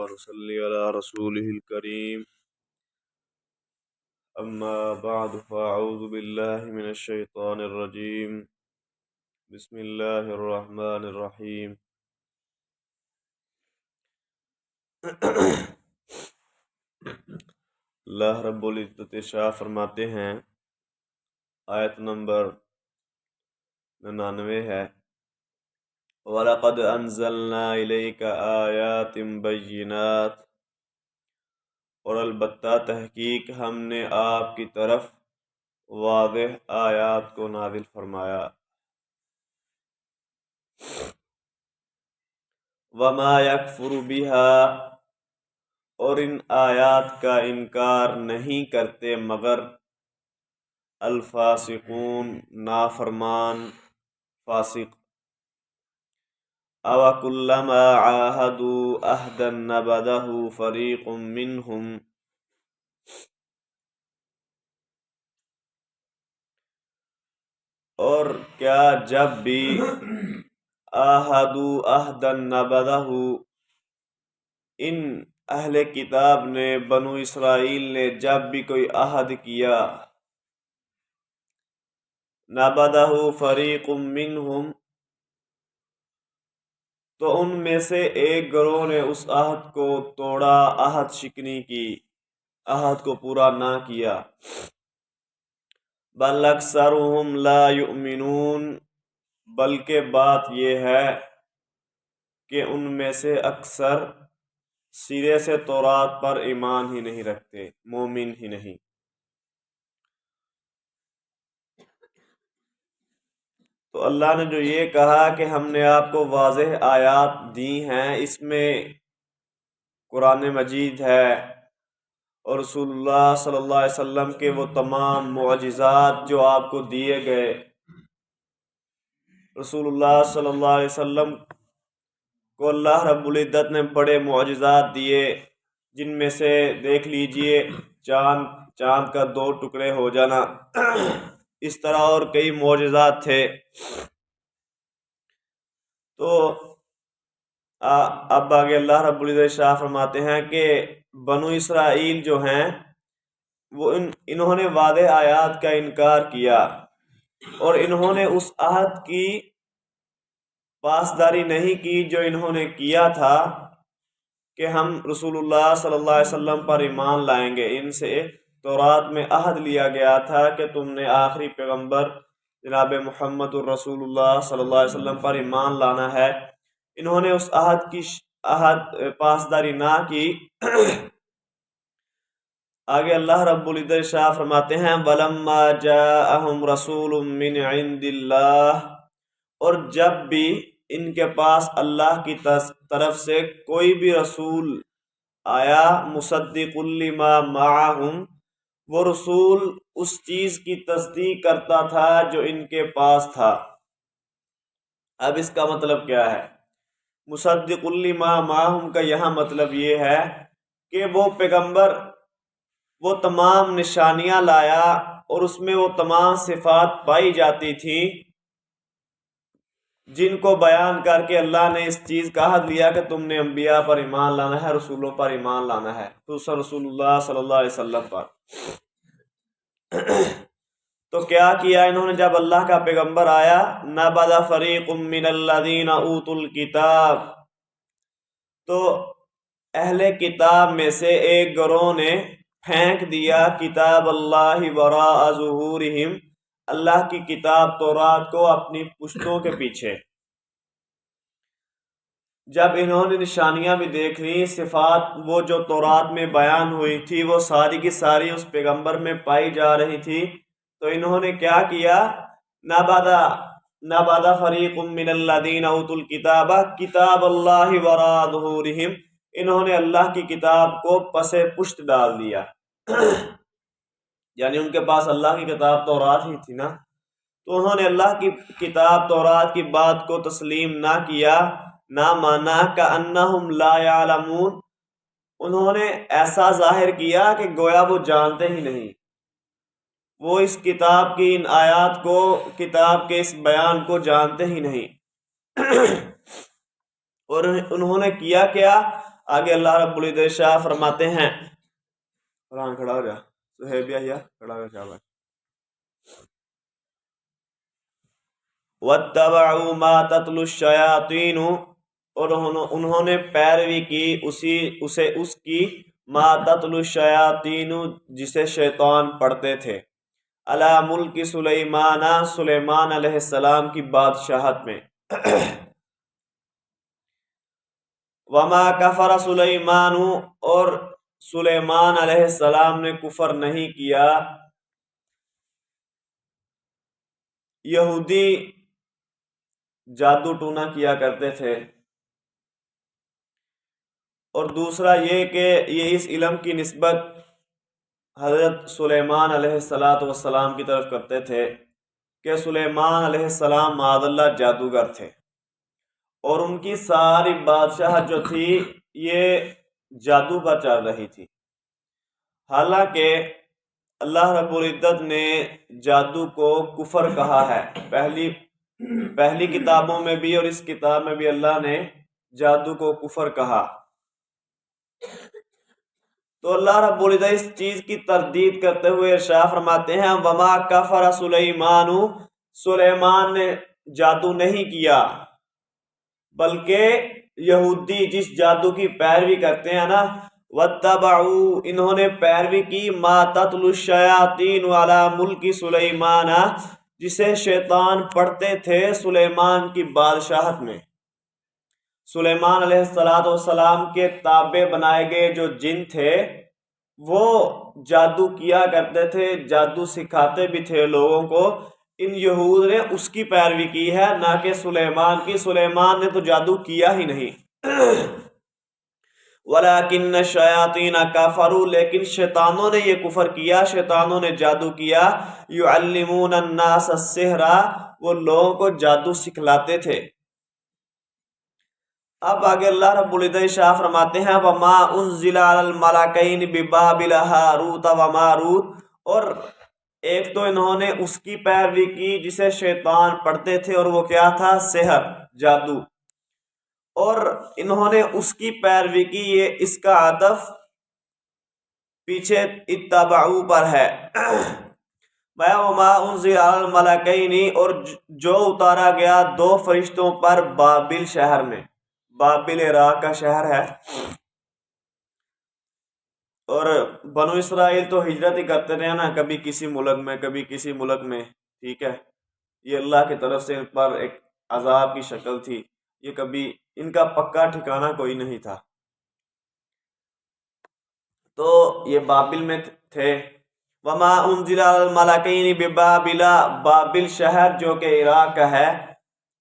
ونصلي على رسوله الكريم أما بعد فأعوذ بالله من الشيطان الرجيم بسم الله الرحمن الرحيم اللہ رب العزت شاہ فرماتے ہیں، آیت نمبر 99 ہے، وَلَقَدْ أَنزَلْنَا إِلَيْكَ آيَاتٍ بَيِّنَاتٍ، اور البتہ تحقیق ہم نے آپ کی طرف واضح آیات کو نازل فرمایا۔ وَمَا يَكْفُرُ بِهَا، اور ان آیات کا انکار نہیں کرتے مگر الفاسقون، نافرمان فاسق۔ أَوَكُلَّمَا عَاهَدُوا عَهْدًا نَبَذَهُ فَرِيقٌ مِّنْهُمْ، اور کیا جب بھی عَاهَدُوا عَهْدًا نَبَذَهُ، ان اہل کتاب نے، بنو اسرائیل نے جب بھی کوئی عہد کیا، نَبَذَهُ فَرِيقٌ مِّنْهُمْ، تو ان میں سے ایک گروہ نے اس عہد کو توڑا، عہد شکنی کی، عہد کو پورا نہ کیا۔ بَلْ أَكْثَرُهُمْ لَا يُؤْمِنُونَ، بلکہ بات یہ ہے کہ ان میں سے اکثر سرے سے تورات پر ایمان ہی نہیں رکھتے، مومن ہی نہیں۔ تو اللہ نے جو یہ کہا کہ ہم نے آپ کو واضح آیات دی ہیں، اس میں قرآن مجید ہے اور رسول اللہ صلی اللہ علیہ وسلم کے وہ تمام معجزات جو آپ کو دیے گئے۔ رسول اللہ صلی اللہ علیہ وسلم کو اللہ رب العزت نے بڑے معجزات دیے، جن میں سے دیکھ لیجئے چاند کا 2 ٹکڑے ہو جانا، اس طرح اور کئی معجزات تھے۔ تو اب آگے اللہ رب العزت شاہ فرماتے ہیں کہ بنو اسرائیل جو ہیں وہ انہوں نے واضح آیات کا انکار کیا، اور انہوں نے اس عہد کی پاسداری نہیں کی جو انہوں نے کیا تھا کہ ہم رسول اللہ صلی اللہ علیہ وسلم پر ایمان لائیں گے۔ ان سے تورات میں عہد لیا گیا تھا کہ تم نے آخری پیغمبر جناب محمد الرسول اللہ صلی اللہ علیہ وسلم پر ایمان لانا ہے۔ انہوں نے اس عہد کی پاسداری نہ کی۔ آگے اللہ رب العزت شاہ فرماتے ہیں، وَلَمَّا جَاءَهُمْ رَسُولٌ مِّنْ عِنْدِ اللَّهِ، اور جب بھی ان کے پاس اللہ کی طرف سے کوئی بھی رسول آیا، مُصَدِّقٌ لِّمَا مَعَهُمْ، وہ رسول اس چیز کی تصدیق کرتا تھا جو ان کے پاس تھا۔ اب اس کا مطلب کیا ہے؟ مصدق لما معہم کا یہاں مطلب یہ ہے کہ وہ پیغمبر وہ تمام نشانیاں لایا، اور اس میں وہ تمام صفات پائی جاتی تھیں جن کو بیان کر کے اللہ نے اس چیز کا عہد لیا کہ تم نے انبیاء پر ایمان لانا ہے، رسولوں پر ایمان لانا ہے، خصوصاً رسول اللہ صلی اللہ علیہ وسلم پر۔ تو کیا کیا انہوں نے جب اللہ کا پیغمبر آیا؟ نَبَذَ فَرِيقٌ مِّنَ الَّذِينَ أُوتُوا الْكِتَابَ، تو اہل کتاب میں سے ایک گروہ نے پھینک دیا کتاب اللہ وراء ظہورہم، اللہ کی کتاب تورات کو اپنی پشتوں کے پیچھے۔ جب انہوں نے نشانیاں بھی دیکھ لی، صفات وہ جو تورات میں بیان ہوئی تھی وہ ساری کی ساری اس پیغمبر میں پائی جا رہی تھی، تو انہوں نے کیا کیا؟ نَبَذَ فَرِيقٌ مِّنَ الَّذِينَ أُوتُوا الْكِتَابَ کتاب اللہ وراء ظہورہم، انہوں نے اللہ کی کتاب کو پس پشت ڈال دیا۔ یعنی ان کے پاس اللہ کی کتاب تورات ہی تھی نا، تو انہوں نے اللہ کی کتاب تورات کی بات کو تسلیم نہ کیا، نہ مانا، کأنہم لا یعلمون، انہوں نے ایسا ظاہر کیا کہ گویا وہ جانتے ہی نہیں، وہ اس کتاب کی ان آیات کو، کتاب کے اس بیان کو جانتے ہی نہیں۔ اور انہوں نے کیا آگے اللہ رب العزت شاہ فرماتے ہیں، قرآن کھڑا ہو جا صہیبیہ یا کھڑا ہو جا، وَاتَّبَعُوا مَا تَتْلُو الشَّيَاطِينُ، اور انہوں نے پیروی کی اس کی مَا تَتْلُو الشَّيَاطِينُ جسے شیطان پڑھتے تھے، عَلَى مُلْكِ سُلَيْمَانَ، سلیمان علیہ السلام کی بادشاہت میں، وَمَا كَفَرَ سُلَيْمَانُ، اور سلیمان علیہ السلام نے کفر نہیں کیا۔ یہودی جادو ٹونا کیا کرتے تھے، اور دوسرا یہ کہ یہ اس علم کی نسبت حضرت سلیمان علیہ السلام کی طرف کرتے تھے کہ سلیمان علیہ السلام معاذ اللہ جادوگر تھے، اور ان کی ساری بادشاہت جو تھی یہ جادو پر چل رہی تھی، حالانکہ اللہ رب العزت نے جادو کو کفر کہا ہے، پہلی کتابوں میں بھی اور اس کتاب میں بھی اللہ نے جادو کو کفر کہا۔ تو اللہ رب العزت اس چیز کی تردید کرتے ہوئے ارشاد فرماتے ہیں، وما کفر سلیمان، سلیمان نے جادو نہیں کیا، بلکہ یہودی جس جادو کی پیروی کرتے ہیں نا، واتبعوا، انہوں نے پیروی کی ما تتلو الشیاطین علی ملک سلیمان، جسے شیطان پڑھتے تھے سلیمان کی بادشاہت میں۔ سلیمان علیہ السلام کے تابع بنائے گئے جو جن تھے وہ جادو کیا کرتے تھے، جادو سکھاتے بھی تھے لوگوں کو۔ ان یہود نے اس کی پیروی کی ہے، نہ کہ سلیمان کی۔ سلیمان نے تو جادو کیا ہی نہیں۔ وَلَكِنَّ الشَّيَاطِينَ كَفَرُوا، لیکن شیطانوں نے یہ کفر کیا، شیطانوں نے جادو کیا۔ يُعَلِّمُونَ النَّاسَ السِّحْرَ، وہ لوگوں کو جادو سکھلاتے تھے۔ اب آگے اللہ رب العزت شاہ فرماتے ہیں، وَمَا أُنزِلَ عَلَى الْمَلَكَيْنِ بِبَابِلَ هَارُوتَ وَمَارُوتَ، اور ایک تو انہوں نے اس کی پیروی کی جسے شیطان پڑھتے تھے، اور وہ کیا تھا؟ سحر، جادو۔ اور انہوں نے اس کی پیروی کی، یہ اس کا عطف پیچھے اتبعوا پر ہے۔ وَمَا أُنزِلَ عَلَى الْمَلَكَيْنِ، اور جو اتارا گیا دو فرشتوں پر بابل شہر میں۔ بابل عراق کا شہر ہے، اور بنو اسرائیل تو ہجرت ہی کرتے رہے نا، کبھی کسی ملک میں کبھی کسی ملک میں، ٹھیک ہے۔ یہ اللہ کی طرف سے ان پر ایک عذاب کی شکل تھی، یہ کبھی ان کا پکا ٹھکانہ کوئی نہیں تھا۔ تو یہ بابل میں تھے۔ وما انزل الملکین ببابل، بابل شہر جو کہ عراق کا ہے،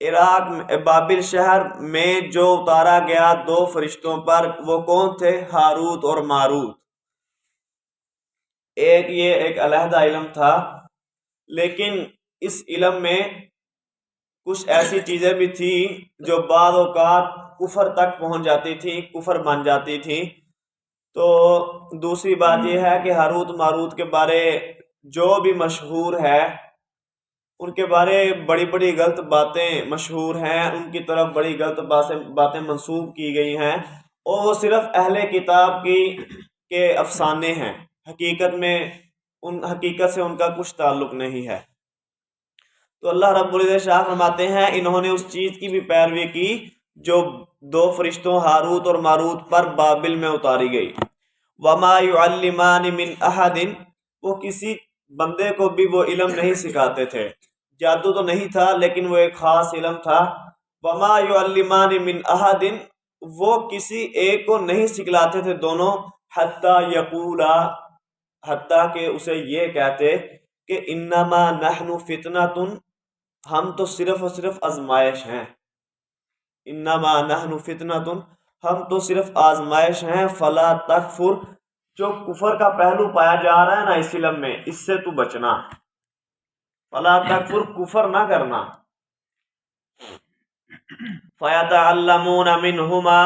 عراق بابل شہر میں جو اتارا گیا دو فرشتوں پر، وہ کون تھے؟ ہاروت اور ماروت۔ یہ ایک علیحدہ علم تھا، لیکن اس علم میں کچھ ایسی چیزیں بھی تھی جو بعض اوقات کفر تک پہنچ جاتی تھی، کفر بن جاتی تھی۔ تو دوسری بات یہ ہے کہ ہاروت ماروت کے بارے جو بھی مشہور ہے، ان کے بارے بڑی بڑی غلط باتیں مشہور ہیں، ان کی طرف بڑی غلط باتیں منسوب کی گئی ہیں، اور وہ صرف اہل کتاب کے افسانے ہیں، حقیقت سے ان کا کچھ تعلق نہیں ہے۔ تو اللہ رب العزت شاہ فرماتے ہیں، انہوں نے اس چیز کی بھی پیروی کی جو دو فرشتوں ہاروت اور ماروت پر بابل میں اتاری گئی۔ وما يعلمان من احد، وہ کسی بندے کو بھی وہ علم نہیں سکھاتے تھے، جادو تو نہیں تھا لیکن وہ ایک خاص علم تھا۔ وما يعلمان من احد، وہ کسی ایک کو نہیں سکھلاتے تھے دونوں، حتی یقولا، حتیٰ کہ اسے یہ کہتے کہ انما نحن فتنۃ، ہم تو صرف اور صرف آزمائش ہیں۔ انما نحن فتنۃ، ہم تو صرف آزمائش ہیں۔ فلا تکفر، جو کفر کا پہلو پایا جا رہا ہے نا اس علم میں، اس سے تو بچنا۔ فلا تکفر، کفر نہ کرنا۔ فیتعلمون منہما،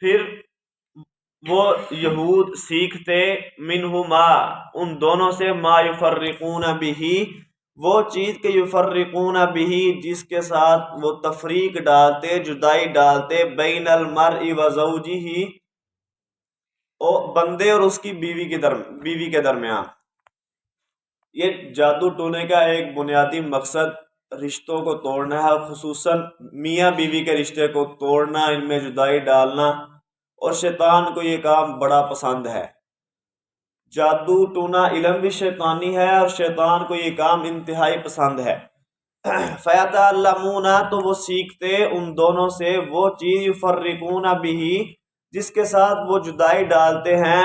پھر وہ یہود سیکھتے، منہما، ان دونوں سے، ما یفرقون بہ، وہ چیز کہ یفرقون بہ، جس کے ساتھ وہ تفریق ڈالتے، جدائی ڈالتے، بین المرء و زوجہ، بندے اور اس کی بیوی کے درمیان۔ یہ جادو ٹونے کا ایک بنیادی مقصد رشتوں کو توڑنا ہے، خصوصاً میاں بیوی کے رشتے کو توڑنا، ان میں جدائی ڈالنا، اور شیطان کو یہ کام بڑا پسند ہے۔ جادو ٹونا علم بھی شیطانی ہے اور شیطان کو یہ کام انتہائی پسند ہے۔ فَيَتَعَلَّمُونَ تو وہ سیکھتے ان دونوں سے وہ چیز یفرقون بِہِ جس کے ساتھ وہ جدائی ڈالتے ہیں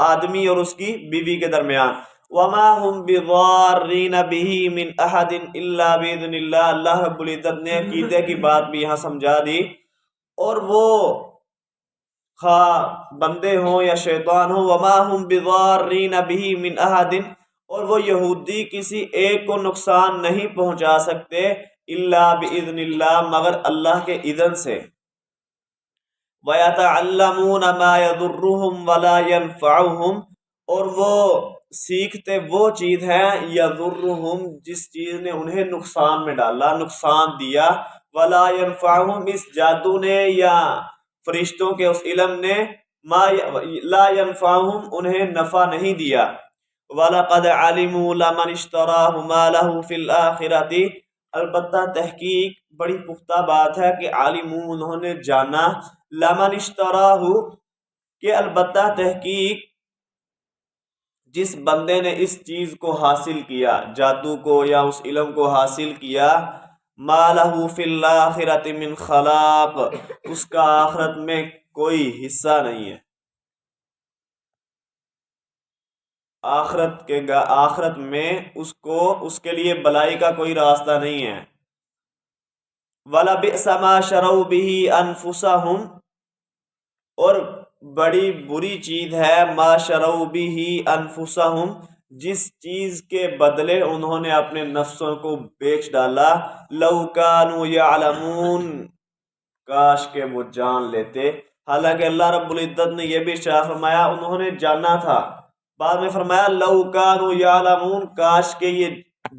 آدمی اور اس کی بیوی کے درمیان۔ وَمَا هُمْ بِضَارِّينَ بِهِ مِنْ أَحَدٍ إِلَّا بِإِذْنِ اللَّهِ۔ اللہ رب العزت نے عقیدے کی بات بھی یہاں سمجھا دی، اور وہ خواہ بندے ہوں یا شیطان ہوں، وَمَا هُمْ بِضَارِّينَ بِهِ مِنْ أَحَدٍ، اور وہ یہودی کسی ایک کو نقصان نہیں پہنچا سکتے، إِلَّا بِإِذْنِ اللَّهِ مگر اللہ کے اذن سے۔ وَيَتَعَلَّمُونَ مَا يَضُرُّهُمْ وَلَا يَنْفَعُهُمْ، اور وہ سیکھتے وہ چیز ہے یضرہم جس چیز نے انہیں نقصان میں ڈالا، نقصان دیا، ولا ينفعہم اس جادو نے یا فرشتوں کے اس علم نے ما لا ينفعہم انہیں نفع نہیں دیا۔ وَلَقَدْ عَلِمُوا لَمَنِ اشْتَرَاهُ مَا لَهُ فِي الْآخِرَةِ، البتہ تحقیق بڑی پختہ بات ہے کہ عالموں انہوں نے جانا، لمن اشتراہ کہ البتہ تحقیق جس بندے نے اس چیز کو حاصل کیا، جادو کو یا اس علم کو حاصل کیا، ما لہ فی الآخرۃ من خلاق اس کا آخرت میں کوئی حصہ نہیں ہے، آخرت میں اس کے لیے بلائی کا کوئی راستہ نہیں ہے۔ وَلَبِئْسَ مَا شَرَوْا بِهِ أَنفُسَهُمْ اور بڑی بری چیز ہے ما شروا بہ انفسہم جس چیز کے بدلے انہوں نے اپنے نفسوں کو بیچ ڈالا، لو کانوا یعلمون کاش کہ وہ جان لیتے۔ حالانکہ اللہ رب العزت نے یہ بھی ارشاد فرمایا انہوں نے جانا تھا، بعد میں فرمایا لو کانوا یعلمون کاش کہ یہ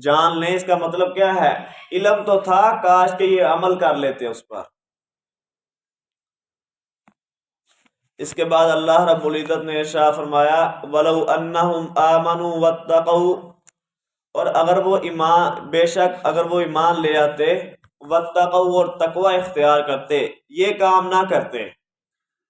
جان لیں۔ اس کا مطلب کیا ہے؟ علم تو تھا، کاش کہ یہ عمل کر لیتے اس پر۔ اس کے بعد اللہ رب العزت نے ارشاد فرمایا وَلَوْ أَنَّهُمْ آمَنُوا وَاتَّقَوْا اور بے شک اگر وہ ایمان لے آتے، وَاتَّقَوْا اور تقوی اختیار کرتے، یہ کام نہ کرتے،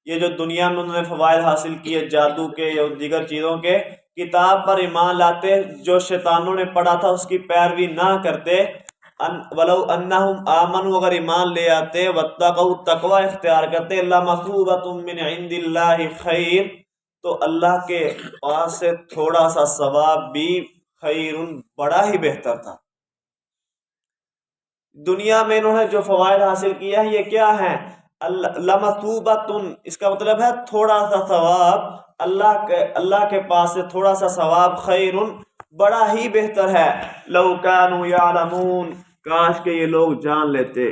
یہ جو دنیا میں انہوں نے فوائد حاصل کیے جادو کے یا دیگر چیزوں کے، کتاب پر ایمان لاتے، جو شیطانوں نے پڑھا تھا اس کی پیروی نہ کرتے، وَلَوْ أَنَّهُمْ آمَنُوا اگر ایمان لے آتے، وَاتَّقَوْا تقوی اختیار کرتے، لَمَثُوبَةٌ مِّنْ عِنْدِ اللَّهِ خَيْرٌ تو اللہ کے پاس سے تھوڑا سا ثواب بھی خیرٌ بڑا ہی بہتر تھا۔ دنیا میں انہوں نے جو فوائد حاصل کیا ہے یہ کیا ہے؟ لَمَثُوبَةٌ اس کا مطلب ہے تھوڑا سا ثواب، اللہ کے پاس سے تھوڑا سا ثواب خیرٌ بڑا ہی بہتر ہے، لَوْ كَانُوا يَعْلَمُونَ کاش کہ یہ لوگ جان لیتے۔